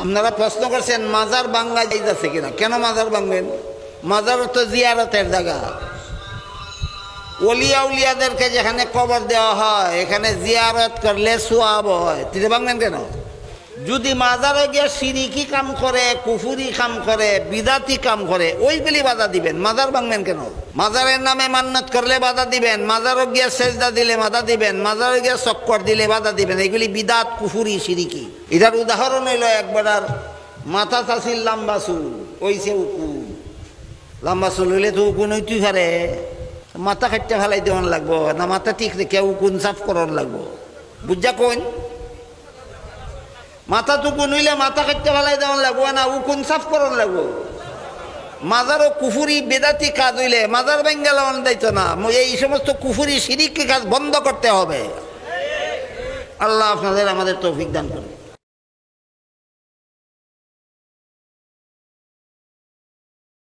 আপনারা প্রশ্ন করছেন মাজার ভাঙ্গা যাইতেছে কিনা। কেন মাজার ভাঙবেন? মাজার তো জিয়ারতের জায়গা। ওলিয়া উলিয়াদেরকে যেখানে কবর দেওয়া হয় এখানে জিয়ারত করলে সোয়াব হয়, তিনি ভাঙবেন কেন? যদি মাজারে গিয়ে শিরিকি কাম করে, কুফুরি কাম করে, বিদাতি কাম করে, ওইগুলি বাধা দিবেন, মাজার ভাঙবেন কেন? মাজারের নামে মান্নত করলে বাধা দিবেন, মাজারে গিয়ে সেজদা দিলে বাধা দিবেন, মাজারে গিয়ে চক্কর দিলে বাধা দিবেন। এগুলি বিদাত, কুফুরি, শিরিকি। এটার উদাহরণ হইল একবার মাথা চাষির লম্বা চুল, ওইছে উকুন। লম্বা চুল হইলে তো উকুন হইতেই পারে, মাথা খাইতে ফেলাই দেওয়ান লাগবো না, মাথা ঠিক রেখে উকুন সাফ করান লাগবো। বুঝা কোন মাথা টুকুন হইলে মাথা খাইতে ফেলাই দেওয়ান লাগবো না, উকুন সাফ করান লাগবো। মাজারও কুফুরি বেদাতি কাজ হইলে মাজার ভেঙ্গে লাগান দায়িত্ব না। এই সমস্ত কুফুরি শিরিকি কাজ বন্ধ করতে হবে। আল্লাহ আপনাদের আমাদের তৌফিক দান করুন।